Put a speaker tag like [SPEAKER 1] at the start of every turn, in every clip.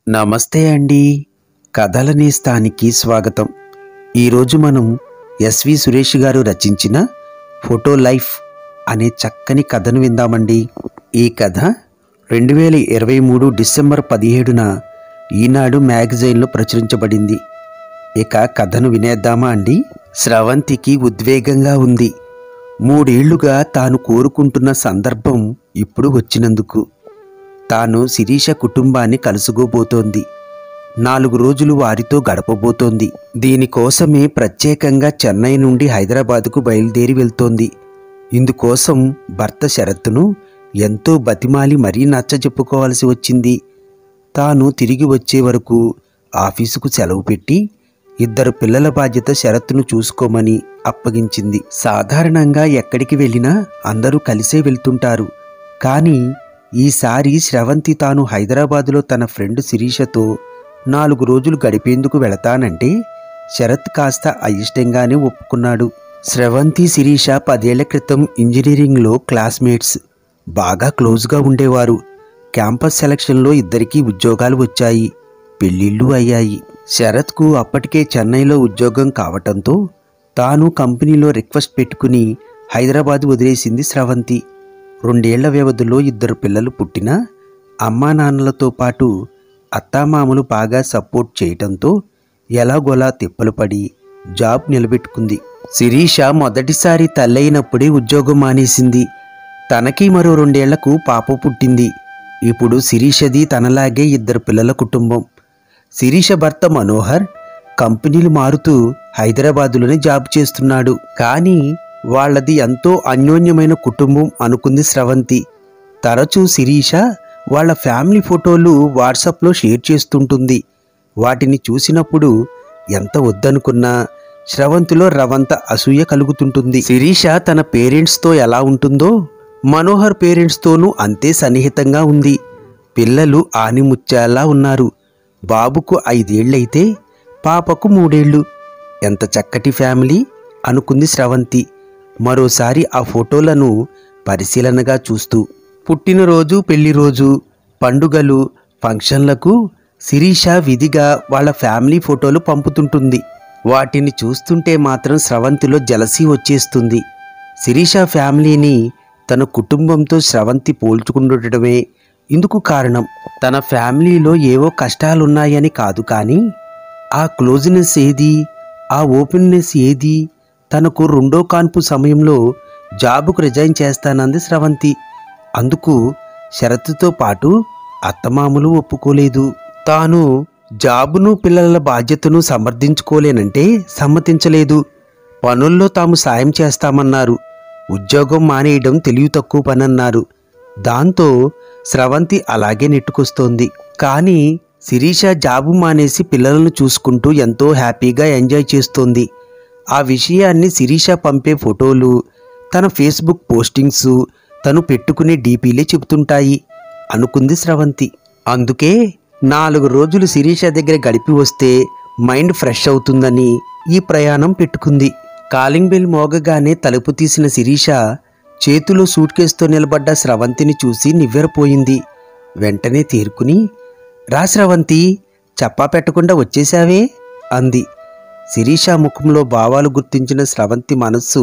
[SPEAKER 1] నమస్తే అండి. కథల నేస్తానికి స్వాగతం. ఈరోజు మనం ఎస్వి సురేష్ గారు రచించిన ఫోటో లైఫ్ అనే చక్కని కథను విందామండి. ఈ కథ 2023 డిసెంబర్ 17న ఈనాడు మ్యాగజైన్లో ప్రచురించబడింది. ఇక కథను వినేద్దామా అండి. స్రవంతికి ఉద్వేగంగా ఉంది. 3 ఏళ్లుగా తాను కోరుకుంటున్న సందర్భం ఇప్పుడు వచ్చినందుకు. తాను శిరీష కుటుంబాన్ని కలుసుకోబోతోంది. 4 రోజులు వారితో గడపబోతోంది. దీనికోసమే ప్రత్యేకంగా చెన్నై నుండి హైదరాబాదుకు బయలుదేరి వెళ్తోంది. ఇందుకోసం భర్త శరత్ను ఎంతో బతిమాలి మరీ నచ్చజెప్పుకోవాల్సి వచ్చింది. తాను తిరిగి వచ్చే వరకు ఆఫీసుకు సెలవు పెట్టి 2 పిల్లల బాధ్యత శరత్ను చూసుకోమని అప్పగించింది. సాధారణంగా ఎక్కడికి వెళ్ళినా అందరూ కలిసే వెళ్తుంటారు. కానీ ఈసారి స్రవంతి తాను హైదరాబాదులో తన ఫ్రెండ్ శిరీషతో 4 రోజులు గడిపేందుకు వెళతానంటే శరత్ కాస్త అయిష్టంగానే ఒప్పుకున్నాడు. స్రవంతి శిరీష 10 ఏళ్ల క్రితం ఇంజనీరింగ్లో క్లాస్మేట్స్. బాగా క్లోజ్గా ఉండేవారు. క్యాంపస్ సెలక్షన్లో ఇద్దరికీ ఉద్యోగాలు వచ్చాయి. పెళ్ళిళ్ళు అయ్యాయి. శరత్కు అప్పటికే చెన్నైలో ఉద్యోగం కావటంతో తాను కంపెనీలో రిక్వెస్ట్ పెట్టుకుని హైదరాబాద్ వదిలేసింది స్రవంతి. 2 ఏళ్ల వ్యవధిలో 2 పిల్లలు పుట్టినా అమ్మా నాన్నలతో పాటు అత్తామామలు బాగా సపోర్ట్ చేయటంతో ఎలాగోలా తిప్పలు పడి జాబ్ నిలబెట్టుకుంది. శిరీష మొదటిసారి తల్లయినప్పుడే ఉద్యోగం మానేసింది. తనకి మరో 2 ఏళ్లకు పాప పుట్టింది. ఇప్పుడు శిరీషది తనలాగే 2 పిల్లల కుటుంబం. శిరీష భర్త మనోహర్ కంపెనీలు మారుతూ హైదరాబాదులోనే జాబ్ చేస్తున్నాడు. కానీ వాళ్లది ఎంతో అన్యోన్యమైన కుటుంబం అనుకుంది స్రవంతి. తరచూ శిరీష వాళ్ళ ఫ్యామిలీ ఫోటోలు వాట్సాప్లో షేర్ చేస్తుంటుంది. వాటిని చూసినప్పుడు ఎంత వద్దనుకున్నా స్రవంతిలో రవంత అసూయ కలుగుతుంటుంది. శిరీష తన పేరెంట్స్తో ఎలా ఉంటుందో మనోహర్ పేరెంట్స్తోనూ అంతే సన్నిహితంగా ఉంది. పిల్లలు ఆనిముత్యాల్లా ఉన్నారు. బాబుకు 5 ఏళ్లైతే పాపకు 3 ఏళ్లు. ఎంత చక్కటి ఫ్యామిలీ అనుకుంది స్రవంతి మరోసారి ఆ ఫోటోలను పరిశీలనగా చూస్తూ. పుట్టినరోజు, పెళ్లిరోజు, పండుగలు, ఫంక్షన్లకు శిరీష విధిగా వాళ్ళ ఫ్యామిలీ ఫోటోలు పంపుతుంటుంది. వాటిని చూస్తుంటే మాత్రం స్రవంతిలో జలసీ వచ్చేస్తుంది. శిరీష ఫ్యామిలీని తన కుటుంబంతో స్రవంతి పోల్చుకుంటుండటమే ఇందుకు కారణం. తన ఫ్యామిలీలో ఏవో కష్టాలున్నాయని కాదు, కానీ ఆ క్లోజ్నెస్ ఏది, ఆ ఓపెన్నెస్ ఏది? తనకు 2వ కాన్పు సమయంలో జాబుకు రిజైన్ చేస్తానంది స్రవంతి. అందుకు షరతుతో పాటు అత్తమామలు ఒప్పుకోలేదు. తాను జాబును పిల్లల బాధ్యతను సమర్థించుకోలేనంటే సమ్మతించలేదు. పనుల్లో తాము సాయం చేస్తామన్నారు. ఉద్యోగం మానేయడం తెలివి తక్కువ పనన్నారు. దాంతో స్రవంతి అలాగే నెట్టుకొస్తోంది. కానీ శిరీష జాబు మానేసి పిల్లలను చూసుకుంటూ ఎంతో హ్యాపీగా ఎంజాయ్ చేస్తోంది. ఆ విషయాన్ని శిరీష పంపే ఫోటోలు, తన ఫేస్బుక్ పోస్టింగ్స్, తను పెట్టుకునే డీపీలే చెబుతుంటాయి అనుకుంది స్రవంతి. అందుకే 4 రోజులు శిరీష దగ్గర గడిపి వస్తే మైండ్ ఫ్రెష్ అవుతుందని ఈ ప్రయాణం పెట్టుకుంది. కాలింగ్ బెల్ మోగగానే తలుపు తీసిన శిరీష చేతిలో సూట్ కేసుతో నిలబడ్డ స్రవంతిని చూసి నివ్వెరపోయింది. వెంటనే తేరుకుని, రా స్రవంతి, చెప్పా పెట్టకుండా వచ్చేశావే అంది. శిరీష ముఖంలో భావాలు గుర్తించిన స్రవంతి మనస్సు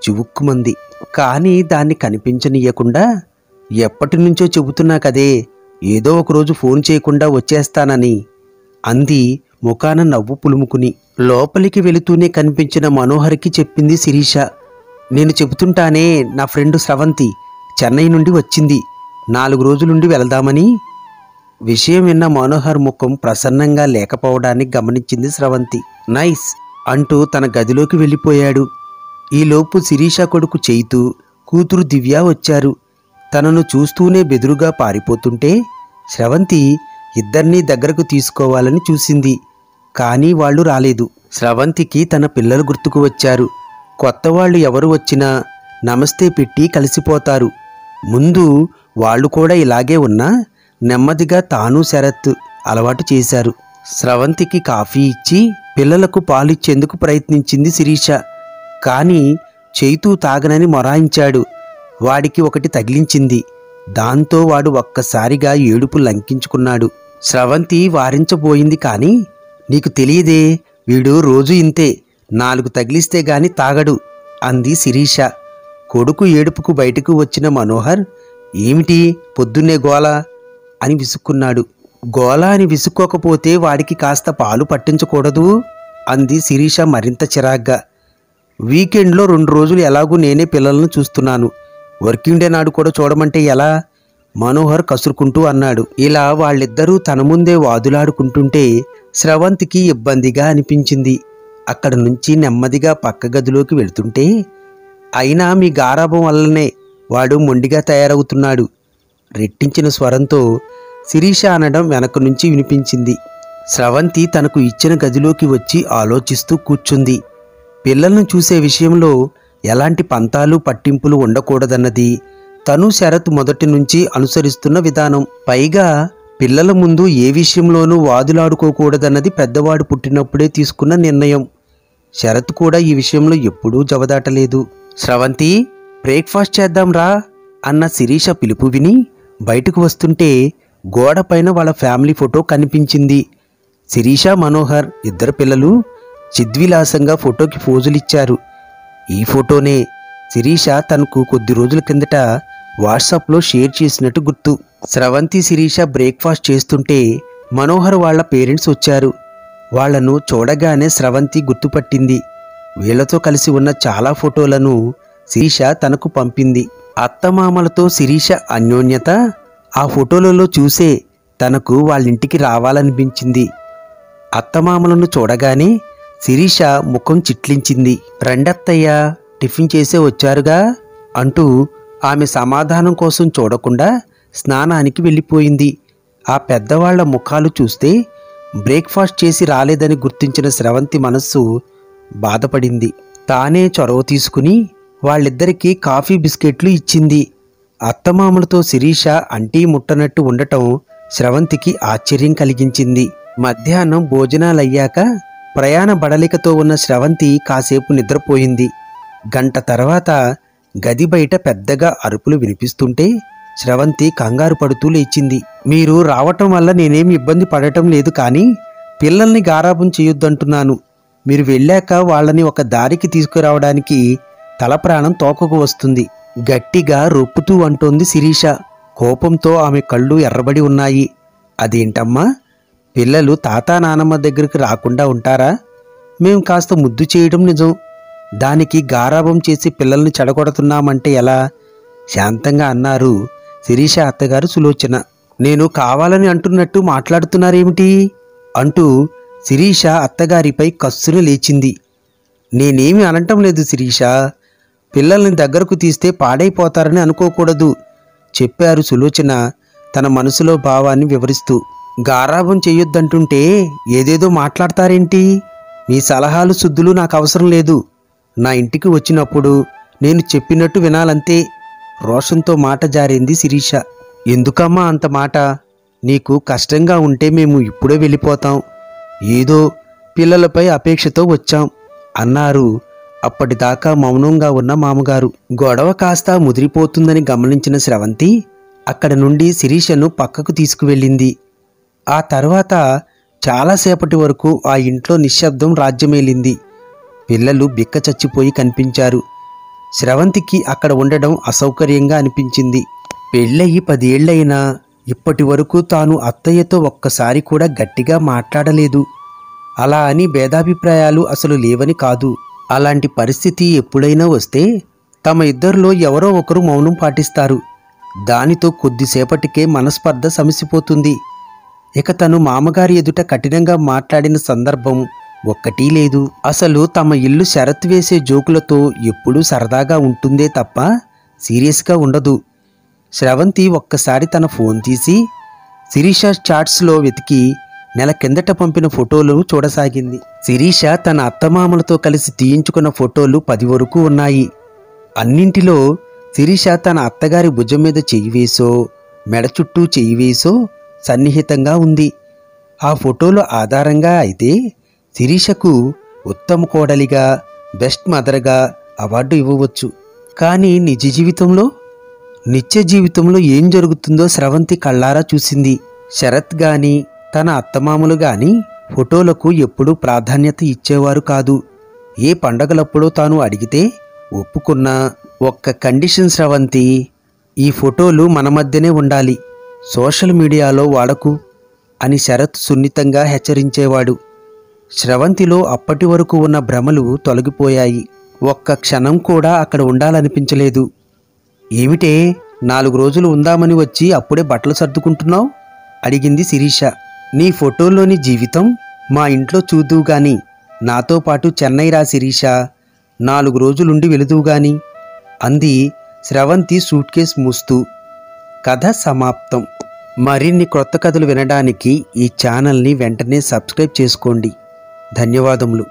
[SPEAKER 1] చివుక్కుమంది. కానీ దాన్ని కనిపించనీయకుండా, ఎప్పటినుంచో చెబుతున్నా కదే, ఏదో ఒకరోజు ఫోన్ చేయకుండా వచ్చేస్తానని అంది ముఖాన నవ్వు పులుముకుని. లోపలికి వెళుతూనే కనిపించిన మనోహర్కి చెప్పింది శిరీష. నేను చెబుతుంటానే, నా ఫ్రెండ్ స్రవంతి చెన్నై నుండి వచ్చింది. 4 రోజులుండి వెళదామని. విషయం విన్న మనోహర్ ముఖం ప్రసన్నంగా లేకపోవడాన్ని గమనించింది స్రవంతి. నైస్ అంటూ తన గదిలోకి వెళ్ళిపోయాడు. ఈలోపు శిరీష కొడుకు చైతు, కూతురు దివ్య వచ్చారు. తనను చూస్తూనే బెదురుగా పారిపోతుంటే స్రవంతి ఇద్దరినీ దగ్గరకు తీసుకోవాలని చూసింది. కానీ వాళ్ళు రాలేదు. స్రవంతికి తన పిల్లలు గుర్తుకు వచ్చారు. కొత్తవాళ్లు ఎవరు వచ్చినా నమస్తే పెట్టి కలిసిపోతారు. ముందు వాళ్ళు కూడా ఇలాగే ఉన్నా నెమ్మదిగా తాను శరత్ అలవాటు చేశారు. స్రవంతికి కాఫీ ఇచ్చి పిల్లలకు పాలిచ్చేందుకు ప్రయత్నించింది శిరీష. కానీ చైతూ తాగనని మొరాయించాడు. వాడికి ఒకటి తగిలించింది. దాంతో వాడు ఒక్కసారిగా ఏడుపు లంకించుకున్నాడు. స్రవంతి వారించబోయింది. కానీ నీకు తెలియదే, వీడు రోజు ఇంతే, 4 తగిలిస్తే గాని తాగడు అంది శిరీష. కొడుకు ఏడుపుకు బయటకు వచ్చిన మనోహర్, ఏమిటి పొద్దున్నే గోల అని విసుక్కున్నాడు. గోల అని విసుక్కోకపోతే వాడికి కాస్త పాలు పట్టించకూడదు అంది శిరీష మరింత చిరాగ్గా. వీకెండ్లో 2 రోజులు ఎలాగూ నేనే పిల్లలను చూస్తున్నాను, వర్కింగ్ డే నాడు కూడా చూడమంటే ఎలా? మనోహర్ కసురుకుంటూ అన్నాడు. ఇలా వాళ్ళిద్దరూ తన ముందే వాదులాడుకుంటుంటే స్రవంతికి ఇబ్బందిగా అనిపించింది. అక్కడి నుంచి నెమ్మదిగా పక్క గదిలోకి వెళ్తుంటే, అయినా మీ గారాబం వల్లనే వాడు మొండిగా తయారవుతున్నాడు రెట్టించిన స్వరంతో శిరీష అనడం వెనక నుంచి వినిపించింది. స్రవంతి తనకు ఇచ్చిన గదిలోకి వచ్చి ఆలోచిస్తూ కూర్చుంది. పిల్లలను చూసే విషయంలో ఎలాంటి పంతాలు పట్టింపులు ఉండకూడదన్నది తను శరత్ మొదటి నుంచి అనుసరిస్తున్న విధానం. పైగా పిల్లల ముందు ఏ విషయంలోనూ వాదులాడుకోకూడదన్నది పెద్దవాడు పుట్టినప్పుడే తీసుకున్న నిర్ణయం. శరత్ కూడా ఈ విషయంలో ఎప్పుడూ జవదాటలేదు. స్రవంతి, బ్రేక్ఫాస్ట్ చేద్దాం రా అన్న శిరీష పిలుపు విని బయటకు వస్తుంటే గోడపైన వాళ్ళ ఫ్యామిలీ ఫోటో కనిపించింది. శిరీష, మనోహర్ ఇద్దరు పిల్లలు చిద్విలాసంగా ఫోటోకి పోజులిచ్చారు. ఈ ఫోటోనే శిరీష తనకు కొద్ది రోజుల కిందట వాట్సాప్లో షేర్ చేసినట్టు గుర్తు. స్రవంతి, శిరీష బ్రేక్ఫాస్ట్ చేస్తుంటే మనోహర్ వాళ్ళ పేరెంట్స్ వచ్చారు. వాళ్లను చూడగానే స్రవంతి గుర్తుపట్టింది. వీళ్లతో కలిసి ఉన్న చాలా ఫోటోలను శిరీష తనకు పంపింది. అత్తమామలతో శిరీష అన్యోన్యత ఆ ఫోటోలలో చూసే తనకు వాళ్ళింటికి రావాలనిపించింది. అత్తమామలను చూడగానే శిరీష ముఖం చిట్లించింది. రండత్తయ్యా, టిఫిన్ చేసే వచ్చారుగా అంటూ ఆమె సమాధానం కోసం చూడకుండా స్నానానికి వెళ్ళిపోయింది. ఆ పెద్దవాళ్ల ముఖాలు చూస్తే బ్రేక్ఫాస్ట్ చేసి రాలేదని గుర్తించిన స్రవంతి మనస్సు బాధపడింది. తానే చొరవ తీసుకుని వాళ్ళిద్దరికీ కాఫీ బిస్కెట్లు ఇచ్చింది. అత్తమామలతో శిరీష అంటీ ముట్టనట్టు ఉండటం స్రవంతికి ఆశ్చర్యం కలిగించింది. మధ్యాహ్నం భోజనాలయ్యాక ప్రయాణ బడలికతో ఉన్న స్రవంతి కాసేపు నిద్రపోయింది. గంట తర్వాత గది బయట పెద్దగా అరుపులు వినిపిస్తుంటే స్రవంతి కంగారు పడుతూ లేచింది. మీరు రావటం వల్ల నేనేమి ఇబ్బంది పడటం లేదు, కానీ పిల్లల్ని గారాబం చేయొద్దంటున్నాను. మీరు వెళ్ళాక వాళ్ళని ఒక దారికి తీసుకురావడానికి తల ప్రాణం తోకకు వస్తుంది గట్టిగా రొప్పుతూ అంటోంది శిరీష. కోపంతో ఆమె కళ్ళు ఎర్రబడి ఉన్నాయి. అదేంటమ్మా, పిల్లలు తాతా నానమ్మ దగ్గరికి రాకుండా ఉంటారా? మేం కాస్త ముద్దు చేయడం నిజం, దానికి గారాబం చేసి పిల్లల్ని చెడగొడుతున్నామంటే ఎలా? శాంతంగా అన్నారు శిరీష అత్తగారు సులోచన. నేను కావాలని అంటున్నట్టు మాట్లాడుతున్నారేమిటి అంటూ శిరీష అత్తగారిపై కస్సును లేచింది. నేనేమి అనటం లేదు శిరీష, పిల్లల్ని దగ్గరకు తీస్తే పాడైపోతారని అనుకోకూడదు చెప్పారు సులోచన తన మనసులో భావాన్ని వివరిస్తూ. గారాబం చెయ్యొద్దంటుంటే ఏదేదో మాట్లాడతారేంటి? మీ సలహాలు శుద్ధులు నాకు అవసరం లేదు. నా ఇంటికి వచ్చినప్పుడు నేను చెప్పినట్టు వినాలంతే రోషంతో మాట జారింది శిరీష. ఎందుకమ్మా అంత మాట? నీకు కష్టంగా ఉంటే మేము ఇప్పుడే వెళ్ళిపోతాం, ఏదో పిల్లలపై అపేక్షతో వచ్చాం అన్నారు అప్పటిదాకా మౌనంగా ఉన్న మామగారు. గొడవ కాస్త ముదిరిపోతుందని గమనించిన స్రవంతి అక్కడి నుండి శిరీషను పక్కకు తీసుకువెళ్ళింది. ఆ తర్వాత చాలాసేపటి వరకు ఆ ఇంట్లో నిశ్శబ్దం రాజ్యమేలింది. పిల్లలు బిక్క చచ్చిపోయి కనిపించారు. స్రవంతికి అక్కడ ఉండడం అసౌకర్యంగా అనిపించింది. పెళ్ళయి 10 ఏళ్లైనా ఇప్పటి వరకు తాను అత్తయ్యతో ఒక్కసారి కూడా గట్టిగా మాట్లాడలేదు. అలా అని భేదాభిప్రాయాలు అసలు లేవని కాదు. అలాంటి పరిస్థితి ఎప్పుడైనా వస్తే తమ ఇద్దరిలో ఎవరో ఒకరు మౌనం పాటిస్తారు. దానితో కొద్దిసేపటికే మనస్పర్ధ సమసిపోతుంది. ఇక తను మామగారి ఎదుట కఠినంగా మాట్లాడిన సందర్భం ఒక్కటీ లేదు. అసలు తమ ఇల్లు షరతు వేసే జోకులతో ఎప్పుడూ సరదాగా ఉంటుందే తప్ప సీరియస్గా ఉండదు. స్రవంతి ఒక్కసారి తన ఫోన్ తీసి శిరీష చాట్స్లో వెతికి నెల కిందట పంపిన ఫోటోలు చూడసాగింది. శిరీష తన అత్తమామలతో కలిసి తీయించుకున్న ఫోటోలు 10 వరకు ఉన్నాయి. అన్నింటిలో శిరీష తన అత్తగారి భుజం మీద చెయ్యి వేసో మెడ చుట్టూ చెయ్యి వేసో సన్నిహితంగా ఉంది. ఆ ఫోటోల ఆధారంగా అయితే శిరీషకు ఉత్తమ కోడలిగా, బెస్ట్ మదర్గా అవార్డు ఇవ్వవచ్చు. కానీ నిత్య జీవితంలో ఏం జరుగుతుందో స్రవంతి కళ్ళారా చూసింది. శరత్ గాని తన అత్తమామలు గాని ఫోటోలకు ఎప్పుడూ ప్రాధాన్యత ఇచ్చేవారు కాదు. ఏ పండగలప్పుడో తాను అడిగితే ఒప్పుకున్నా ఒక్క కండిషన్ స్రవంతి, ఈ ఫోటోలు మన మధ్యనే ఉండాలి, సోషల్ మీడియాలో వాడకు అని షరతు సున్నితంగా హెచ్చరించేవాడు. స్రవంతిలో అప్పటి వరకు ఉన్న భ్రమలు తొలగిపోయాయి. ఒక్క క్షణం కూడా అక్కడ ఉండాలనిపించలేదు. ఏమిటే 4 రోజులు ఉందామని వచ్చి అప్పుడే బట్టలు సర్దుకుంటున్నావు అడిగింది శిరీష. నీ ఫోటోలోని జీవితం మా ఇంట్లో చూద్దువుగాని, నాతో పాటు చెన్నై రా శిరీష, 4 రోజులుండి వెళుదువుగాని అంది స్రవంతి సూట్ కేస్ మూస్తూ. కథ సమాప్తం. మరిన్ని కొత్త కథలు వినడానికి ఈ ఛానల్ని వెంటనే సబ్స్క్రైబ్ చేసుకోండి. ధన్యవాదములు.